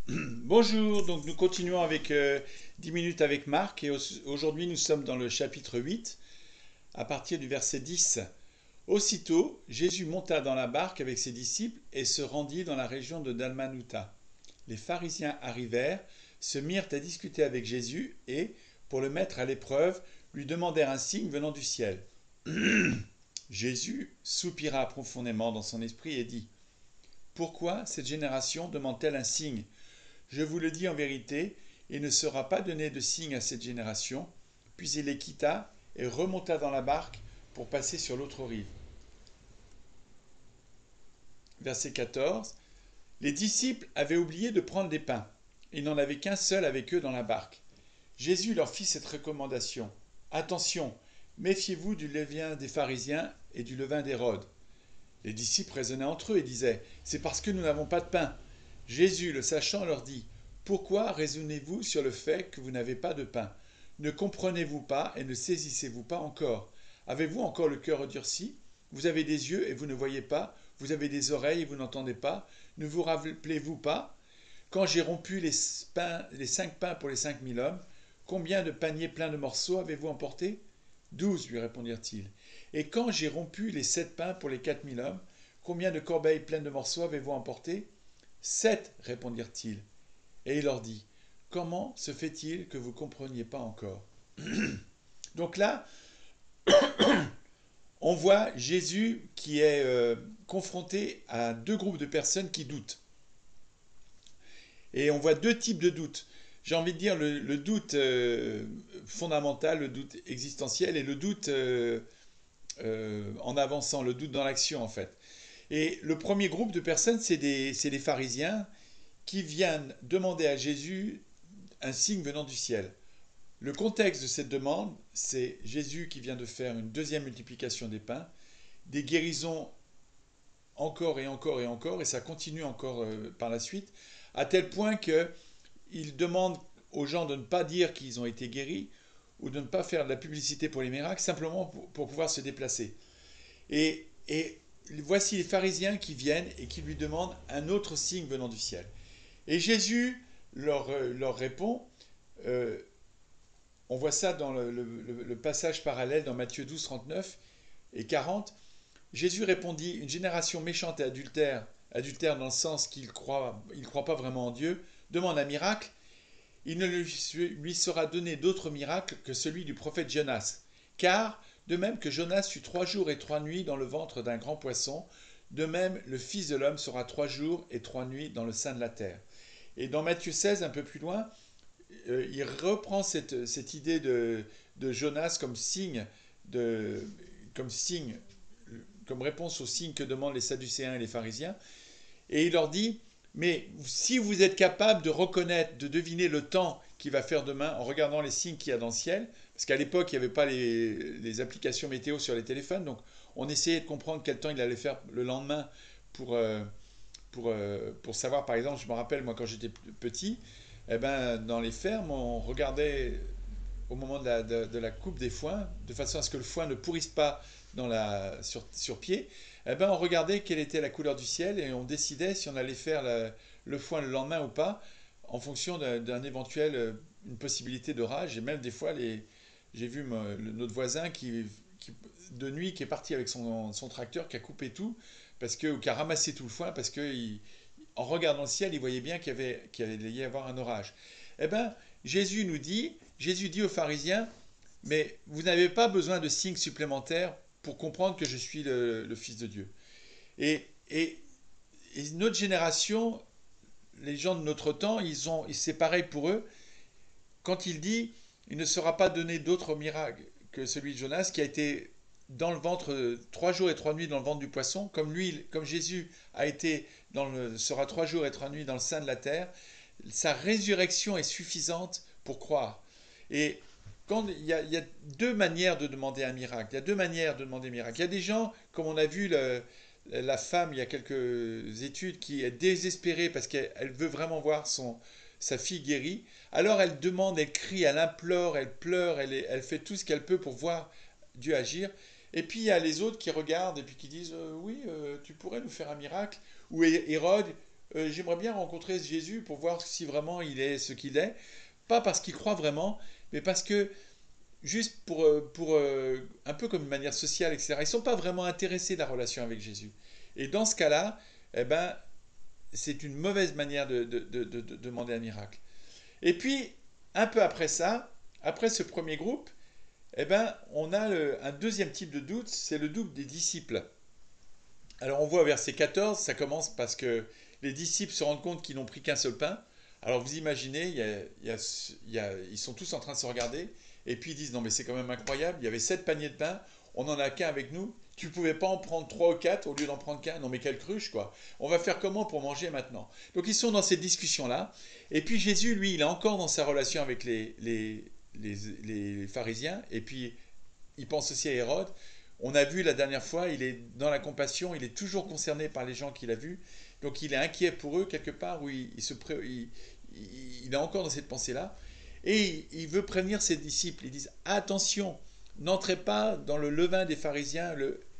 Bonjour, donc nous continuons avec 10 minutes avec Marc et aujourd'hui nous sommes dans le chapitre 8 à partir du verset 10. Aussitôt, Jésus monta dans la barque avec ses disciples et se rendit dans la région de Dalmanuta. Les pharisiens arrivèrent, se mirent à discuter avec Jésus et, pour le mettre à l'épreuve, lui demandèrent un signe venant du ciel. Jésus soupira profondément dans son esprit et dit: Pourquoi cette génération demande-t-elle un signe? Je vous le dis en vérité, il ne sera pas donné de signe à cette génération. Puis il les quitta et remonta dans la barque pour passer sur l'autre rive. Verset 14. Les disciples avaient oublié de prendre des pains. Ils n'en avaient qu'un seul avec eux dans la barque. Jésus leur fit cette recommandation. Attention, méfiez-vous du levain des pharisiens et du levain d'Hérode. Les disciples raisonnaient entre eux et disaient: C'est parce que nous n'avons pas de pain. Jésus, le sachant, leur dit: Pourquoi raisonnez-vous sur le fait que vous n'avez pas de pain? Ne comprenez-vous pas et ne saisissez-vous pas encore? Avez-vous encore le cœur endurci? Vous avez des yeux et vous ne voyez pas, vous avez des oreilles et vous n'entendez pas. Ne vous rappelez-vous pas, quand j'ai rompu les 5 pains pour les 5000 hommes, combien de paniers pleins de morceaux avez-vous emporté? 12, lui répondirent-ils. Et quand j'ai rompu les 7 pains pour les 4000 hommes, combien de corbeilles pleines de morceaux avez-vous emporté? 7, répondirent-ils. Et il leur dit: Comment se fait-il que vous ne compreniez pas encore? Donc là, on voit Jésus qui est confronté à deux groupes de personnes qui doutent. Et on voit deux types de doutes. J'ai envie de dire le doute fondamental, le doute existentiel et le doute en avançant, le doute dans l'action en fait. Et le premier groupe de personnes, c'est les pharisiens qui viennent demander à Jésus un signe venant du ciel. Le contexte de cette demande, c'est Jésus qui vient de faire une deuxième multiplication des pains, des guérisons encore et encore et encore, et ça continue encore par la suite, à tel point qu'il demande aux gens de ne pas dire qu'ils ont été guéris ou de ne pas faire de la publicité pour les miracles, simplement pour pouvoir se déplacer. Et voici les pharisiens qui viennent et qui lui demandent un autre signe venant du ciel. Et Jésus leur répond, euh, on voit ça dans le passage parallèle dans Matthieu 12, 39 et 40. Jésus répondit: Une génération méchante et adultère, adultère dans le sens qu'il ne croit pas vraiment en Dieu, demande un miracle. Il ne lui sera donné d'autre miracle que celui du prophète Jonas. Car, de même que Jonas fut 3 jours et 3 nuits dans le ventre d'un grand poisson, de même le Fils de l'homme sera 3 jours et 3 nuits dans le sein de la terre. Et dans Matthieu 16, un peu plus loin, il reprend cette idée de Jonas de, comme signe, comme réponse aux signes que demandent les Sadducéens et les pharisiens. Et il leur dit: Mais si vous êtes capable de reconnaître, de deviner le temps qu'il va faire demain en regardant les signes qu'il y a dans le ciel, parce qu'à l'époque, il n'y avait pas les applications météo sur les téléphones, donc on essayait de comprendre quel temps il allait faire le lendemain pour, pour savoir, par exemple, je me rappelle, moi, quand j'étais petit, eh ben, dans les fermes, on regardait au moment de la coupe des foins, de façon à ce que le foin ne pourrisse pas sur pied, eh ben, on regardait quelle était la couleur du ciel et on décidait si on allait faire le foin le lendemain ou pas, en fonction d'un éventuel, une possibilité d'orage. Et même des fois, j'ai vu notre voisin de nuit qui est parti avec son tracteur, qui a coupé tout, ou qui a ramassé tout le foin, parce que en regardant le ciel, il voyait bien qu'il allait y avoir un orage. Eh bien, Jésus dit aux pharisiens: Mais vous n'avez pas besoin de signes supplémentaires pour comprendre que je suis le Fils de Dieu. Et, et, et notre génération, les gens de notre temps, c'est pareil pour eux. Quand il dit: Il ne sera pas donné d'autre miracle que celui de Jonas, qui a été dans le ventre 3 jours et 3 nuits dans le ventre du poisson, comme Jésus sera 3 jours et 3 nuits dans le sein de la terre, sa résurrection est suffisante pour croire. Et il y a deux manières de demander un miracle. Il y a deux manières de demander un miracle. Il y a des gens, comme on a vu la femme, il y a quelques études, qui est désespérée parce qu'elle veut vraiment voir sa fille guérie. Alors elle demande, elle crie, elle implore, elle pleure, elle fait tout ce qu'elle peut pour voir Dieu agir. Et puis il y a les autres qui regardent et puis qui disent: Oui, tu pourrais nous faire un miracle. Ou Hérode, j'aimerais bien rencontrer Jésus pour voir si vraiment il est ce qu'il est. Pas parce qu'il croit vraiment, mais parce que juste pour un peu comme une manière sociale, etc. Ils ne sont pas vraiment intéressés de la relation avec Jésus. Et dans ce cas-là, eh ben, c'est une mauvaise manière de demander un miracle. Et puis, un peu après ça, après ce premier groupe, eh ben, on a un deuxième type de doute, c'est le doute des disciples. Alors on voit au verset 14, ça commence parce que les disciples se rendent compte qu'ils n'ont pris qu'un seul pain. Alors vous imaginez, ils sont tous en train de se regarder, et puis ils disent, non mais c'est quand même incroyable, il y avait 7 paniers de pain, on n'en a qu'un avec nous, tu ne pouvais pas en prendre 3 ou 4 au lieu d'en prendre qu'un. Non mais quelle cruche quoi. On va faire comment pour manger maintenant? Donc ils sont dans cette discussion-là, et puis Jésus, lui, il est encore dans sa relation avec les pharisiens, et puis il pense aussi à Hérode. On a vu la dernière fois, il est dans la compassion, il est toujours concerné par les gens qu'il a vus. Donc il est inquiet pour eux quelque part, où il est encore dans cette pensée-là. Et il veut prévenir ses disciples. Il dit attention, n'entrez pas dans le levain des pharisiens,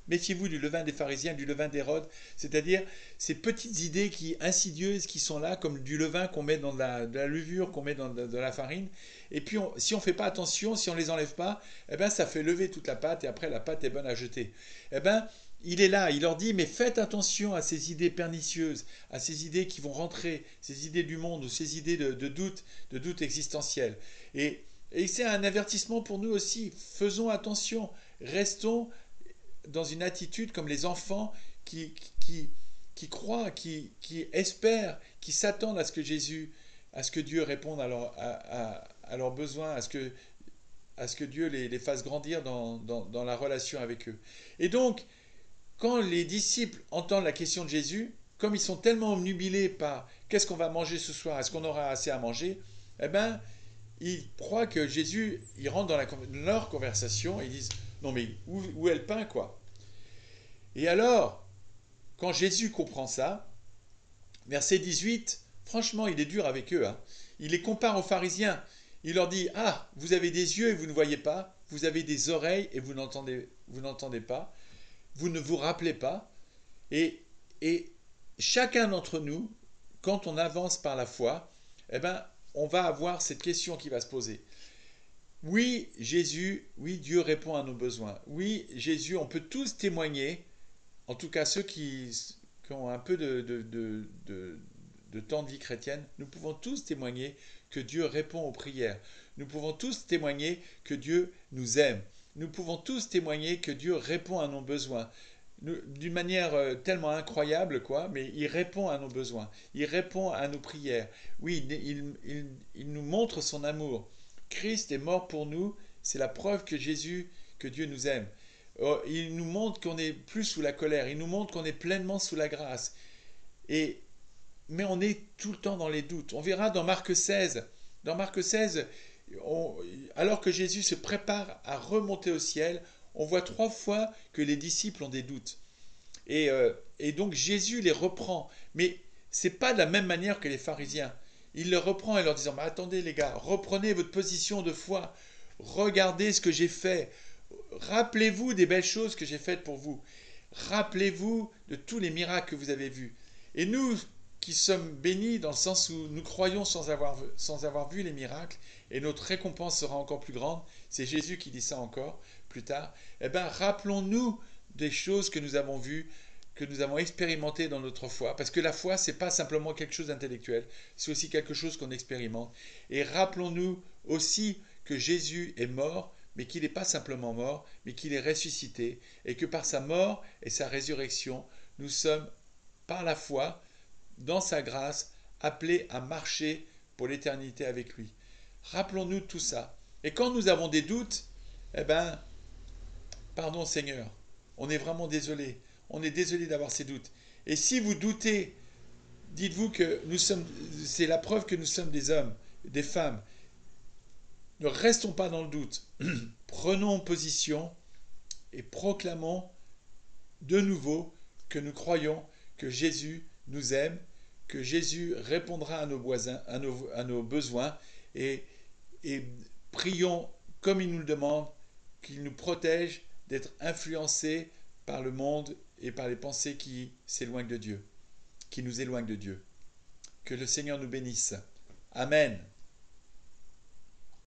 méfiez-vous du levain des pharisiens, du levain d'Hérode, c'est-à-dire ces petites idées insidieuses qui sont là, comme du levain qu'on met dans de la levure, qu'on met dans la farine. Et puis si on ne fait pas attention, si on ne les enlève pas, eh ben, ça fait lever toute la pâte et après la pâte est bonne à jeter. Eh ben, il est là, il leur dit, mais faites attention à ces idées pernicieuses, à ces idées qui vont rentrer, ces idées du monde ou ces idées de doute existentiel. Et c'est un avertissement pour nous aussi. Faisons attention, restons dans une attitude comme les enfants qui, qui, qui croient, qui espèrent, qui s'attendent à ce que à ce que Dieu réponde à leurs besoins, à ce que Dieu les fasse grandir dans la relation avec eux. Et donc, quand les disciples entendent la question de Jésus, comme ils sont tellement omnubilés par qu'est-ce qu'on va manger ce soir, est-ce qu'on aura assez à manger, eh ben, ils croient que Jésus, il rentre dans leur conversation et ils disent non mais où est le pain quoi? Et alors, quand Jésus comprend ça, verset 18, franchement, il est dur avec eux. Hein. Il les compare aux pharisiens. Il leur dit ah, vous avez des yeux et vous ne voyez pas, vous avez des oreilles et vous n'entendez pas, vous ne vous rappelez pas. Et, et chacun d'entre nous, quand on avance par la foi, eh ben, on va avoir cette question qui va se poser. Oui, Jésus, oui, Dieu répond à nos besoins. Oui, Jésus, on peut tous témoigner, en tout cas ceux qui ont un peu de temps de vie chrétienne, nous pouvons tous témoigner que Dieu répond aux prières. Nous pouvons tous témoigner que Dieu nous aime. Nous pouvons tous témoigner que Dieu répond à nos besoins d'une manière tellement incroyable, quoi, mais il répond à nos besoins, il répond à nos prières. Oui, il nous montre son amour. Christ est mort pour nous, c'est la preuve que Dieu nous aime. Il nous montre qu'on n'est plus sous la colère, il nous montre qu'on est pleinement sous la grâce. Et, mais on est tout le temps dans les doutes. On verra dans Marc 16. Dans Marc 16, alors que Jésus se prépare à remonter au ciel, on voit 3 fois que les disciples ont des doutes. Et donc Jésus les reprend. Mais c'est pas de la même manière que les pharisiens. Il les reprend en leur disant, mais attendez les gars, reprenez votre position de foi. Regardez ce que j'ai fait. Rappelez-vous des belles choses que j'ai faites pour vous. Rappelez-vous de tous les miracles que vous avez vus. Et nous qui sommes bénis dans le sens où nous croyons sans avoir vu les miracles, et notre récompense sera encore plus grande, c'est Jésus qui dit ça encore plus tard, eh bien rappelons-nous des choses que nous avons vues, que nous avons expérimentées dans notre foi, parce que la foi, c'est pas simplement quelque chose d'intellectuel, c'est aussi quelque chose qu'on expérimente. Et rappelons-nous aussi que Jésus est mort, mais qu'il n'est pas simplement mort, mais qu'il est ressuscité, et que par sa mort et sa résurrection, nous sommes, par la foi, dans sa grâce, appelés à marcher pour l'éternité avec lui. Rappelons-nous de tout ça. Et quand nous avons des doutes, eh ben, pardon Seigneur, on est vraiment désolé. On est désolé d'avoir ces doutes. Et si vous doutez, dites-vous que c'est la preuve que nous sommes des hommes, des femmes. Ne restons pas dans le doute. Prenons position et proclamons de nouveau que nous croyons que Jésus nous aime, que Jésus répondra à nos, à nos besoins et prions comme il nous le demande, qu'il nous protège d'être influencés par le monde et par les pensées qui s'éloignent de Dieu, qui nous éloignent de Dieu. Que le Seigneur nous bénisse. Amen.